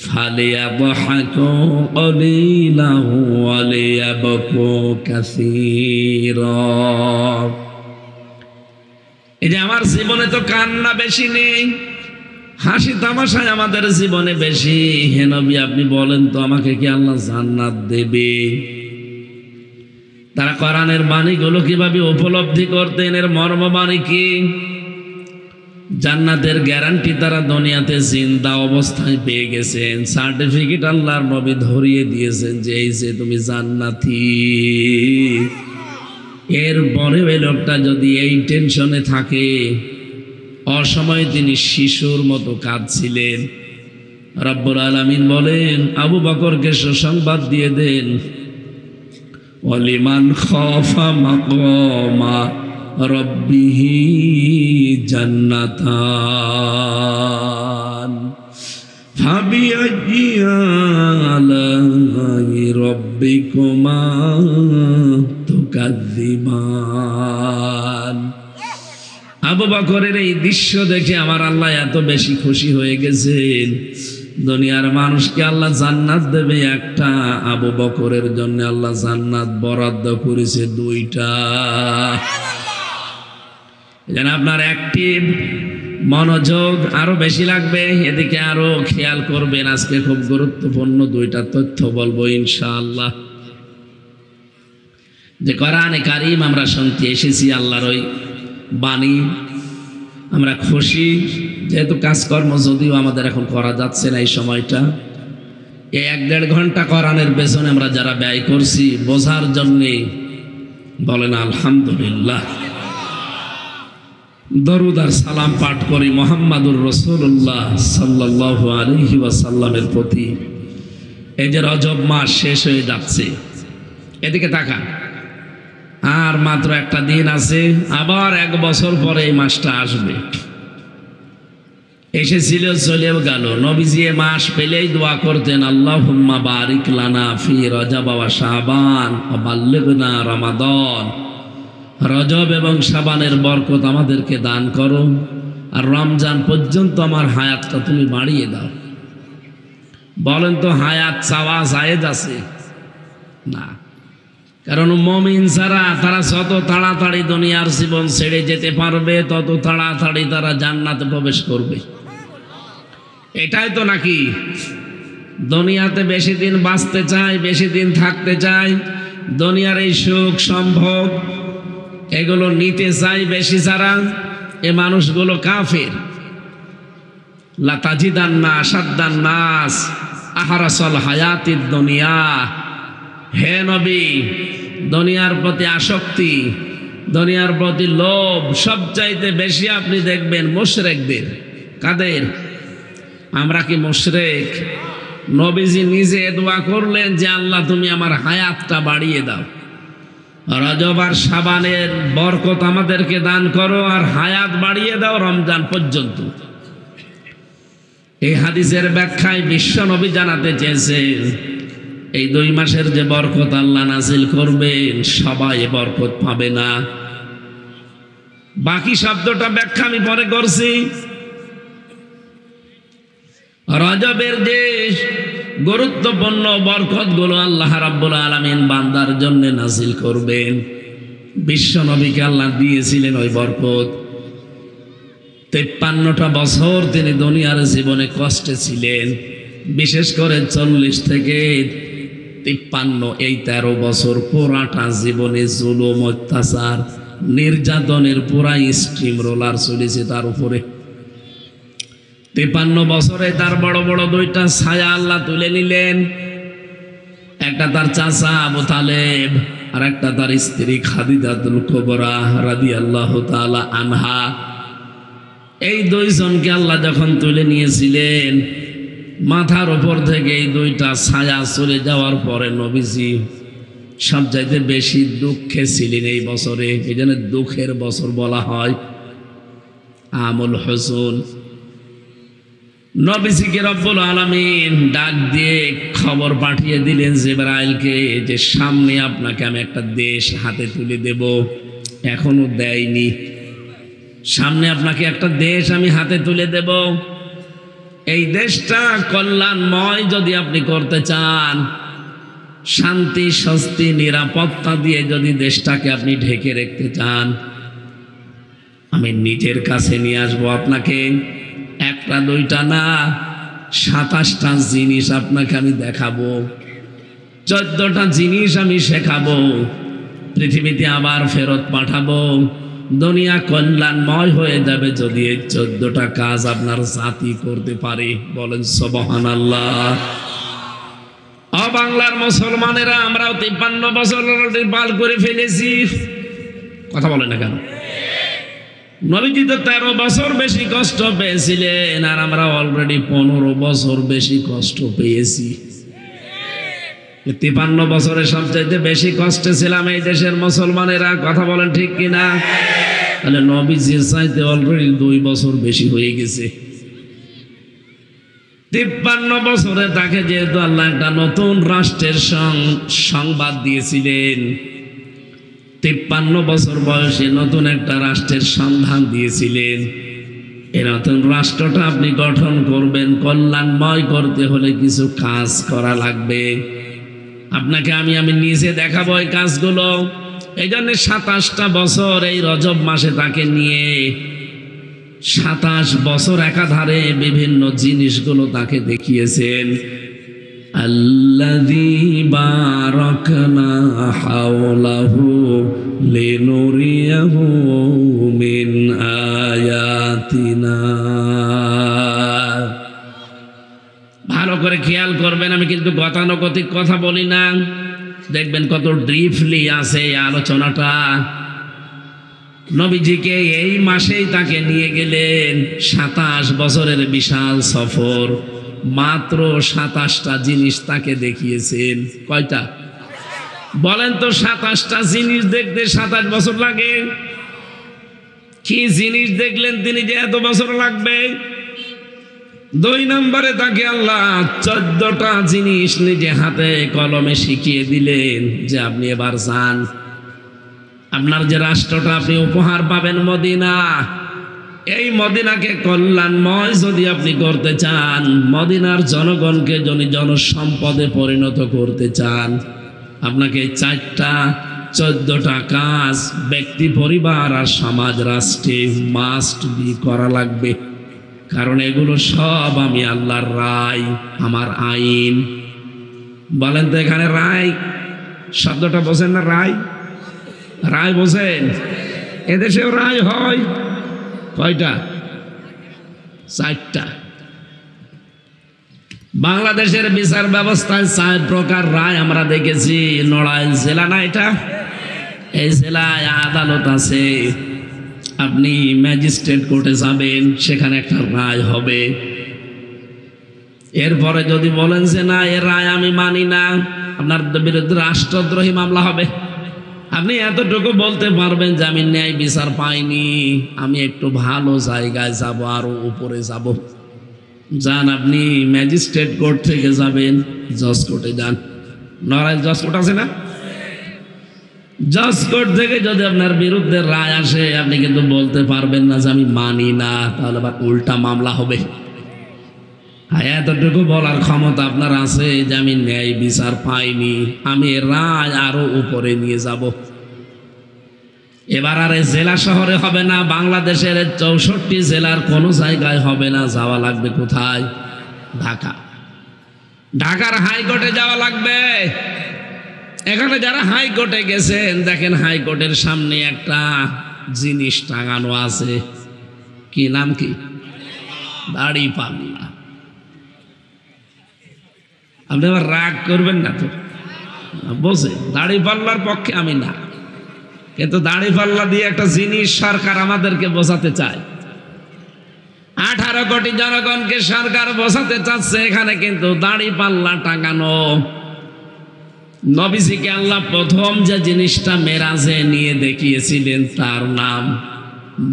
ফালিয়াদহাকু ক্বালিলান ওয়া লিয়াবকু কাসীরা। এই যে আমার জীবনে তো কান্না বেশি নেই, হাসি তামাশায় আমাদের জীবনে বেশি। হে নবী, আপনি বলেন তো আমাকে কি আল্লাহ জান্নাত দেবে? তারা কোরআনের বাণীগুলো কিভাবে উপলব্ধি করতেন, এর মর্মবাণী কি? জান্নাতের গ্যারান্টি তারা দুনিয়াতে জিন্দা অবস্থায় পেয়ে গেছেন, সার্টিফিকেট আল্লাহর নবী ধরিয়ে দিয়েছেন যে এই যে তুমি জান্নাতি। এরপরে ওই লোকটা যদি এই টেনশনে থাকে, অসময়ে তিনি শিশুর মতো কাঁদছিলেন, রব্বুল আলামিন বলেন আবু বকরকে সুসংবাদ দিয়ে দেন, ওয়ালিমান খাফা মাকামা রাব্বিহি জান্নাতান ফাবিআইয়ি আলাই রাব্বিকুমা তুকাযযিবান। আবু বকরের এই দৃশ্য দেখে আমার আল্লাহ এত বেশি খুশি হয়ে গেছেন, দুনিয়ার মানুষকে আল্লাহ জান্নাত দেবে একটা, আবু বকরের জন্য আল্লাহ জান্নাত বরাদ্দ করেছে দুইটা। যেন আপনার অ্যাক্টিভ মনোযোগ আরো বেশি লাগবে, এদিকে আরো খেয়াল করবেন। আজকে খুব গুরুত্বপূর্ণ দুইটা তথ্য বলবো ইনশাআল্লাহ। যে কোরআনে কারীম আমরা শুনতে এসেছি, আল্লাহর ওই বাণী, আমরা খুশি যেহেতু কাজকর্ম যদিও আমাদের এখন করা যাচ্ছে না এই সময়টা, এই 1-1.5 ঘন্টা কোরআনের পেছনে আমরা যারা ব্যয় করছি বোঝার জন্যে বলেন আলহামদুলিল্লাহ। দরুদ আর সালাম পাঠ করি মুহাম্মাদুর রাসূলুল্লাহ সাল্লাল্লাহু আলাইহি ওয়াসাল্লামের প্রতি। এই যে রজব মাস শেষ হয়ে যাচ্ছে, এদিকে তাকান, আর মাত্র একটা দিন আছে, আবার 1 বছর পরে এই মাসটা আসবে। এসেছিল, চলেও গেল। নবীজি এ মাস পেলেই দোয়া করতেন, আল্লাহুম্মা বারিক লানা ফি রজব ওয়া শাবান ওয়া বাল্লিগনা রমাদান। রজব এবং শাবানের বরকত আমাদেরকে দান করো, আর রমজান পর্যন্ত আমার হায়াতটা তুমি বাড়িয়ে দাও। বলেন তো হায়াত চাওয়া জায়েজ আছে? না, কারণ মুমিন যারা, তারা যত তাড়াতাড়ি দুনিয়ার জীবন ছেড়ে যেতে পারবে তত তাড়াতাড়ি তারা জান্নাতে প্রবেশ করবে। এটাই তো নাকি দুনিয়াতে বেশি দিন বাঁচতে চায়, বেশি দিন থাকতে চায়, দুনিয়ার এই সুখ সম্ভোগ এগুলো নিতে চায় বেশি যারা, এ মানুষগুলো কাফের। লা তাজিদান্না আশাদ্দান নাস আহরাসাল হায়াতিদ দুনিয়া। হে নবী, দুনিয়ার প্রতি আসক্তি, দুনিয়ার প্রতি লোভ সবচাইতে বেশি আপনি দেখবেন মুশরিকদের। কাদের? আমরা কি মুশরিক? নবীজি নিজে দোয়া করলেন যে আল্লাহ তুমি আমার হায়াতটা বাড়িয়ে দাও, রজব আর শাবানের বরকত আমাদেরকে দান করো, আর হায়াত বাড়িয়ে দাও রমজান পর্যন্ত। এই হাদিসের ব্যাখ্যায় বিশ্ব নবী জানাতে চেয়েছেন এই 2 মাসের যে বরকত আল্লাহ নাজিল করবেন সবাই এ বরকত পাবে না। বাকি শব্দটা ব্যাখ্যা আমি পরে করছি। রজবের যে গুরুত্বপূর্ণ বরকতগুলো আল্লাহ রাব্বুল আলামিন বান্দার জন্য নাজিল করবেন, বিশ্ব নবীকে আল্লাহ দিয়েছিলেন ওই বরকত। 53টা বছর তিনি দুনিয়ার জীবনে কষ্টে ছিলেন, বিশেষ করে 40 থেকে 53 এই 13 বছর পুরাটা জীবনে জুলুম অত্যাচার নির্যাতনের পুরা স্ট্রিম রোলার চলেছে তার উপরে। 53 বছরে তার বড় বড় দুইটা ছায়া আল্লাহ তুলে নিলেন। একটা তার চাচা আবু তালেব, আর একটা তার স্ত্রী খাদিজাতুল কুবরা রাদিয়াল্লাহু তাআলা আনহা। এই দুইজনকে আল্লাহ যখন তুলে নিয়েছিলেন, মাথার উপর থেকে এই দুইটা ছায়া চলে যাওয়ার পরে নবীজি সবচাইতে বেশি দুঃখে ছিলেন এই বছরে। এই জন্য দুঃখের বছর বলা হয় আমুল হুজুন। নবীজিকে রব্বুল আলামিন ডাক দিয়ে খবর পাঠিয়ে দিলেন জিবরাইলকে যে সামনে আপনাকে আমি একটা দেশ হাতে তুলে দেব। এখনো দেয়নি। সামনে আপনাকে একটা দেশ আমি হাতে তুলে দেব। এই দেশটা কল্যাণময় যদি আপনি করতে চান, শান্তি স্বস্তি নিরাপত্তা দিয়ে যদি দেশটাকে আপনি ঢেকে রাখতে চান, আমি নিজের কাছে নিয়ে আসবো আপনাকে। একটা দুইটা না, 27টা জিনিস আপনাকে আমি দেখাবো, 14টা জিনিস আমি শেখাবো, পৃথিবীতে আবার ফেরত পাঠাবো। দুনিয়া কল্যাণময় হয়ে যাবে যদি এই 14টা কাজ আপনার জাতি করতে পারে। বলেন সুবহানাল্লাহ। বাংলার মুসলমানেরা আমরাও 53 বছর পার করে ফেলেছি। কথা বলে না কেন? নবীজি তো 13 বছর বেশি কষ্ট পেয়েছিলেন, আর আমরা অলরেডি 15 বছর বেশি কষ্ট পেয়েছি। 53 বছরের সবচাইতে বেশি কষ্টে ছিলাম এই দেশের মুসলমানেরা। কথা বলেন ঠিক কিনা? তাহলে নবীজির চাইতে অলরেডি 2 বছর বেশি হয়ে গেছে। 53 বছরে তাকে যেহেতু আল্লাহ একটা নতুন রাষ্ট্রের সংবাদ দিয়েছিলেন, 53 বছর বয়সে নতুন একটা রাষ্ট্রের সন্ধান দিয়েছিলেন। এই নতুন রাষ্ট্রটা আপনি গঠন করবেন, কল্যাণময় করতে হলে কিছু কাজ করা লাগবে। আপনাকে আমি নিজে দেখাবো এই কাজগুলো। এই জন্য 27টা বছর এই রজব মাসে তাকে নিয়ে 27 বছর একাধারে বিভিন্ন জিনিসগুলো তাকে দেখিয়েছেন। আল্লাযী বারাকনা হাওলাহু লিনুরিয়াহু মিন আয়াতিনা। ভালো করে খেয়াল করবেন, আমি কিন্তু গতানুগতিক কথা বলি না। দেখবেন কত ব্রিফলি আছে এই আলোচনাটা। নবীজিকে এই মাসেই তাকে নিয়ে গেলেন, 27 বছরের বিশাল সফর। মাত্র 27টা জিনিস তাকে দেখিয়েছেন। কয়টা বলেন তো? 27টা জিনিস দেখতে 27 বছর লাগে? কি জিনিস দেখলেন তিনি যে এত বছর লাগবে? 2 নম্বরে তাকে আল্লাহ 14টা জিনিস নিজে হাতে কলমে শিখিয়ে দিলেন যে আপনি এবার যান। আপনার যে রাষ্ট্রটা আপনি উপহার পাবেন মদিনা, এই মদিনাকে কল্যাণময় যদি আপনি করতে চান, মদিনার জনগণকে যদি জনসম্পদে পরিণত করতে চান, আপনাকে 14টা কাজ ব্যক্তি পরিবার আর সমাজ রাষ্ট্রে মাস্ট বি করা লাগবে। কারণ এগুলো সব আমি আল্লাহর রায়, আমার আইন। বলেন তো এখানে রায় শব্দটা বোঝেন না? রায়, রায় বোঝেন? এদেশেও রায় হয় কয়টা? 4টা। বাংলাদেশের বিচার ব্যবস্থায় 4 প্রকার রায় আমরা দেখেছি। নড়াইল জেলা না এটা? এই জেলায় আদালত আছে। আপনি ম্যাজিস্ট্রেট কোর্টে যাবেন, সেখানে একটা রায় হবে। এরপরে যদি বলেন যে না, এর রায় আমি মানি না, আপনার বিরুদ্ধে রাষ্ট্রদ্রোহী মামলা হবে। আপনি এতটুকু বলতে পারবেন যে আমি ন্যায় বিচার পাইনি, আমি একটু ভালো জায়গায় যাব, আরো উপরে যাব। যান, আপনি ম্যাজিস্ট্রেট কোর্ট থেকে যাবেন জজ কোর্টে যান। নড়াইল জজ কোর্ট আছে না? জজ কোর্ট থেকে যদি আপনার বিরুদ্ধে রায় আসে, আপনি কিন্তু বলতে পারবেন না যে আমি মানি না, তাহলে আবার উল্টা মামলা হবে। এতটুকু বলার ক্ষমতা আপনার আছে যে আমি ন্যায় বিচার পাইনি, আমি রায় আরো উপরে নিয়ে যাব। এবার আর জেলা শহরে হবে না, বাংলাদেশের 64 জেলার কোনো জায়গায় হবে না। যাওয়া লাগবে কোথায়? ঢাকা। ঢাকার হাইকোর্টে যাওয়া লাগবে। এখানে যারা হাইকোর্টে গেছেন দেখেন হাইকোর্টের সামনে একটা জিনিস টাঙানো আছে, কি নাম কি? দাড়িপাল্লা। আপনি আবার রাগ করবেন না তো, বসে দাড়িপাল্লার পক্ষে আমি না, কিন্তু দাড়িপাল্লা দিয়ে একটা জিনিস সরকার আমাদেরকে বোঝাতে চায়। 18 কোটি জনগণকে সরকার বোঝাতে চাচ্ছে এখানে কিন্তু দাড়িপাল্লা টাঙানো। নবীজিকে আল্লাহ প্রথম যে জিনিসটা মেরাজে নিয়ে দেখিয়েছিলেন তার নাম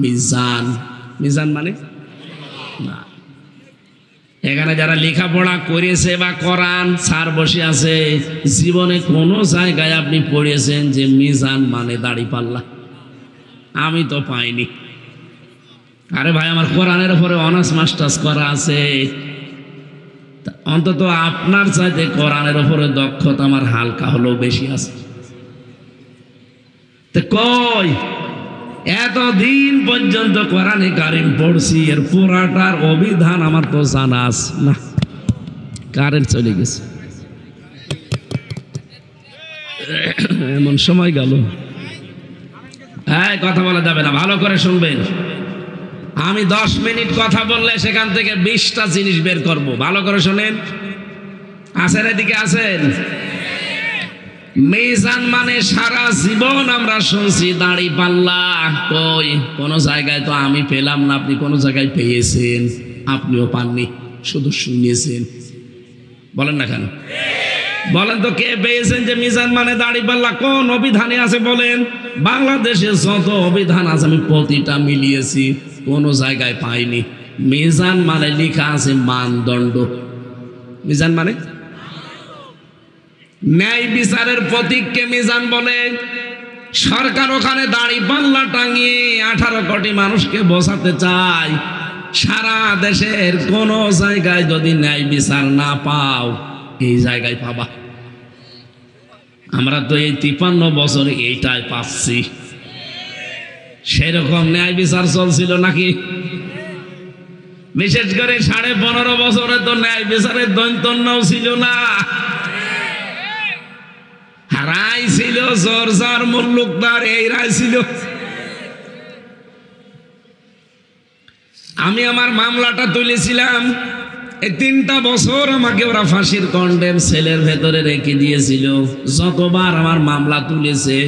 মিজান। মিজান মানে না, এখানে যারা লেখাপড়া করেছে বা কোরআন স্যার বসে আছে, জীবনে কোনো জায়গায় আপনি পড়েছেন যে মিজান মানে দাড়িপাল্লা? আমি তো পাইনি। আরে ভাই, আমার কোরআনের উপরে অনার্স মাস্টার্স করা আছে, অন্তত আপনার চাইতে কোরআনের উপরে দক্ষতা আমার হালকা হলেও বেশি আছে। তো কই এতদিন পর্যন্ত কোরআনে কারিম পড়ছি, এর পুরাটার অভিধান আমার তো জানা আছে না। কারেন্ট চলে গেছে, এমন সময় গেল। হ্যাঁ, কথা বলা যাবে না, ভালো করে শুনবেন। আমি 10 মিনিট কথা বললে সেখান থেকে 20টা জিনিস বের করব, ভালো করে শোনেন। আছেন এদিকে? আছেন? মিজান মানে সারা জীবন আমরা শুনছি দাড়িপাল্লা, কই কোন জায়গায় তো আমি পেলাম না। আপনি কোন জায়গায় পেয়েছেন? আপনিও পাননি, শুধু শুনিয়েছেন। বলেন না কেন? বলেন তো কে পেয়েছেন যে মিজান মানে দাড়িপাল্লা? কোন অভিধানে আছে বলেন? বাংলাদেশে যত অভিধান আছে আমি প্রতিটা মিলিয়েছি, কোন জায়গায় পাইনি। মিজান মানে লেখা আছে মানদণ্ড। মিজান মানে ন্যায় বিচারের প্রতীককে মিজান বলে। সরকার ওখানে দাড়িপাল্লা টাঙিয়ে 18 কোটি মানুষকে বোঝাতে চায় সারা দেশের কোন জায়গায় যদি ন্যায় বিচার না পাও, এই জায়গায় পাবা। আমরা তো এই 53 বছরে এইটাই পাচ্ছি। সেরকম ন্যায় বিচার চলছিল নাকি? বিশেষ করে 15.5 বছরে তো ন্যায় বিচারের দৈন্তন্যও ছিল না। রায় ছিল জোরজার মুল্লুকদার, এই রায় ছিল। আমি আমার মামলাটা তুলেছিলাম, এই 3টা বছর আমাকে ওরা ফাঁসির কন্ডেম সেলের ভেতরে রেখে দিয়েছিল। যতবার আমার মামলা তুলেছে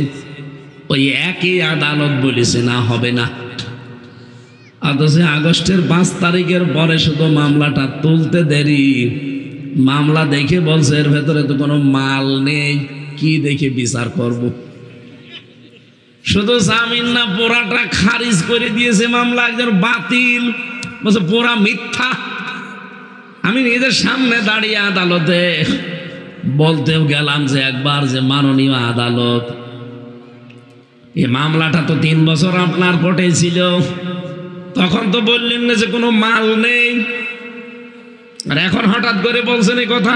ওই একই আদালত বলেছে না, হবে না। অথচ আগস্টের 5 তারিখের পরে শুধু মামলাটা তুলতে দেরি, মামলা দেখে বলছে এর ভেতরে তো কোনো মাল নেই, কি দেখে বিচার করব। শুধু জামিন না, পুরাটা খারিজ করে দিয়েছে মামলা, একজন বাতিল, বলছে পুরা মিথ্যা। আমি নিজের সামনে দাঁড়িয়ে আদালতে বলতেও গেলাম যে একবার যে মাননীয় আদালত, এই মামলাটা তো 3 বছর আপনার কোর্টে ছিল, তখন তো বললেন না যে কোনো মাল নেই, আর এখন হঠাৎ করে বলছেন এই কথা।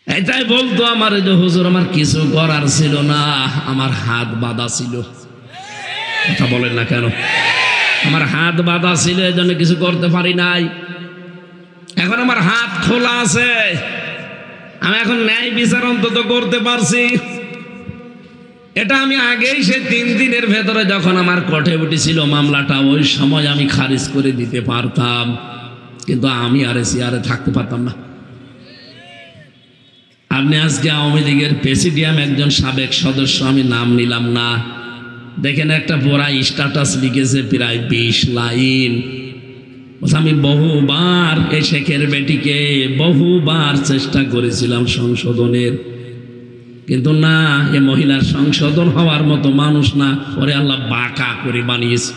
এটাই বলতো আমার যে হুজুর আমার কিছু করার ছিল না, আমার হাত বাঁধা ছিল। কথা বলেন না কেন? আমার হাত বাঁধা ছিল, এই জন্য কিছু করতে পারি নাই। এখন আমার হাত খোলা আছে, আমি এখন ন্যায় বিচার অন্তত করতে পারছি। এটা আমি আগেই সে 3 দিনের ভেতরে যখন আমার কোর্টে উঠেছিল মামলাটা, ওই সময় আমি খারিজ করে দিতে পারতাম, কিন্তু আমি আর চেয়ারে থাকতে পারতাম না। আপনি আজকে আওয়ামী লীগের প্রেসিডিয়াম একজন সাবেক সদস্য, আমি নাম নিলাম না, দেখেন একটা পুরা স্ট্যাটাস লিখেছে প্রায় 20 লাইন। আমি বহুবার এই শেখের বেটিকে বহুবার চেষ্টা করেছিলাম সংশোধনের, কিন্তু না, এ মহিলার সংশোধন হওয়ার মতো মানুষ না, পরে আল্লাহ বাঁকা করে বানিয়েছে।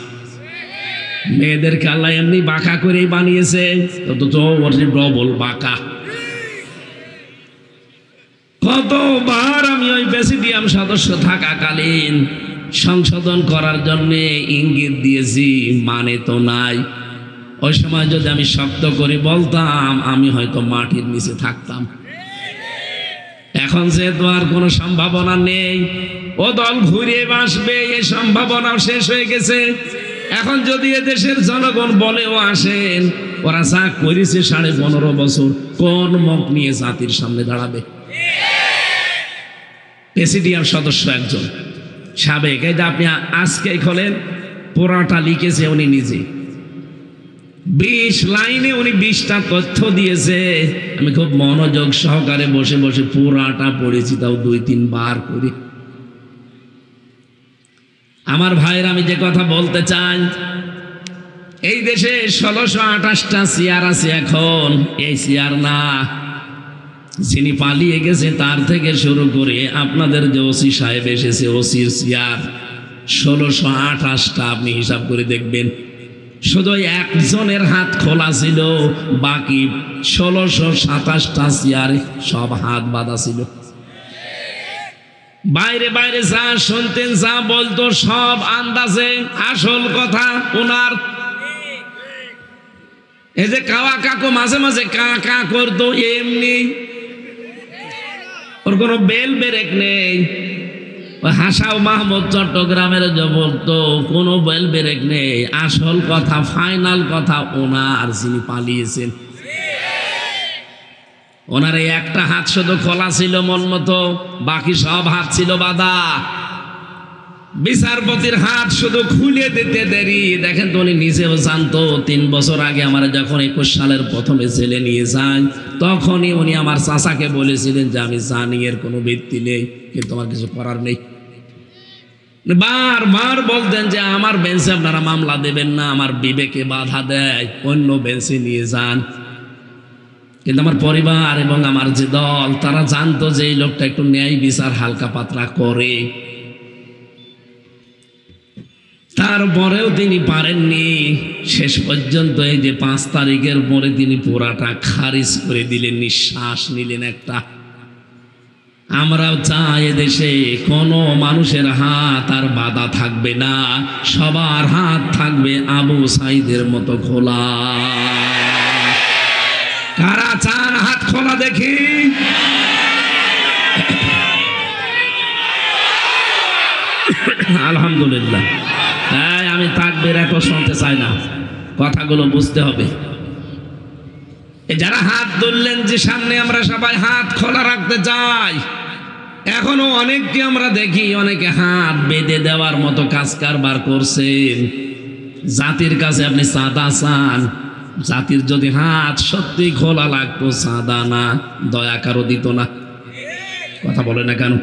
মেয়েদেরকে আল্লাহ এমনি বাঁকা করেই বানিয়েছে, তো ওর ডবল বাঁকা। কতবার আমি ওই প্রেসিডিয়াম সদস্য থাকাকালীন সংশোধন করার জন্য ইঙ্গিত দিয়েছি, মানে তো নাই। ওই সময় যদি আমি শক্ত করে বলতাম, আমি হয়তো মাটির নিচে থাকতাম। এখন যেহেতু আর কোনো সম্ভাবনা নেই, ও দল ঘুরে আসবে, এই সম্ভাবনা শেষ হয়ে গেছে। এখন যদি এদেশের জনগণ বলেও আসেন ওরা যা করেছে 15.5 বছর, কোন মুখ নিয়ে জাতির সামনে দাঁড়াবে? প্রেসিডিয়াম সদস্য একজন সাবেক, এই যে আপনি আজকে খোলেন, পুরাটা লিখেছে উনি নিজে, 20 লাইনে উনি 20টা তথ্য দিয়েছে। আমি খুব মনোযোগ সহকারে বসে বসে পুরাটা পড়েছি, তাও 2-3 বার করে। আমার ভাইয়ের, আমি যে কথা বলতে চাই, এই দেশে 1628টা চেয়ার আছে এখন। এই চেয়ার না, যিনি পালিয়ে গেছে তার থেকে শুরু করে আপনাদের যে ওসি সাহেব এসেছে, ওসির চেয়ার 1628টা। আপনি হিসাব করে দেখবেন, শুধু একজনের হাত খোলা ছিল, বাকি 1627টা চেয়ারে সব হাত বাঁধা ছিল। বাইরে বাইরে যা শুনতেন, যা বলতো, সব আন্দাজে, আসল কথা ওনার। এই যে কাওয়া কাকু মাঝে মাঝে কা কা করতো, এমনি, ওর কোনো বেল বেরেক নেই। হাসাও মাহমুদ চট্টগ্রামের যে বলতো, কোনো বেল বেরেক নেই। আসল কথা, ফাইনাল কথা ওনার, যিনি পালিয়েছেন, ওনার এই একটা হাত শুধু খোলা ছিল মন মতো, বাকি সব হাত ছিল বাঁধা। বিচারপতির হাত শুধু খুলে দিতে দেরি। দেখেন তো, উনি নিজেও জানতো। 3 বছর আগে আমার যখন 21 সালের প্রথমে ছেলে নিয়ে যান, তখনই উনি আমার চাচাকে বলেছিলেন যে আমি জানি এর কোনো ভিত্তি নেই, কিন্তু আমার কিছু করার নেই। বারবার বলতেন যে আমার বেঞ্চে আপনারা মামলা দেবেন না, আমার বিবেকে বাধা দেয়, অন্য বেঞ্চে নিয়ে যান। কিন্তু আমার পরিবার এবং আমার যে দল, তারা জানতো যে এই লোকটা একটু ন্যায় বিচার হালকা পাতলা করে। তারপরেও তিনি পারেননি। শেষ পর্যন্ত এই যে 5 তারিখের পরে তিনি পুরাটা খারিজ করে দিলেন, নিঃশ্বাস নিলেন একটা। আমরাও চাই এদেশে কোনো মানুষের হাত আর বাধা থাকবে না, সবার হাত থাকবে আবু সাইদের মতো খোলা। কারা চান হাত খোলা দেখি? আলহামদুলিল্লাহ। তাই আমি তাকবীর এত শুনতে চাই না, কথাগুলো বুঝতে হবে। যারা হাত তুললেন যে সামনে, আমরা সবাই হাত খোলা রাখতে চাই। এখনো অনেককে আমরা দেখি, অনেকে হাত বেঁধে দেওয়ার মতো কাজ কারবার করছেন। জাতির কাছে আপনি চাঁদা চান, জাতির যদি হাত সত্যি খোলা লাগতো, চাঁদা না, দয়া কারো দিত না। কথা বলে না কেন?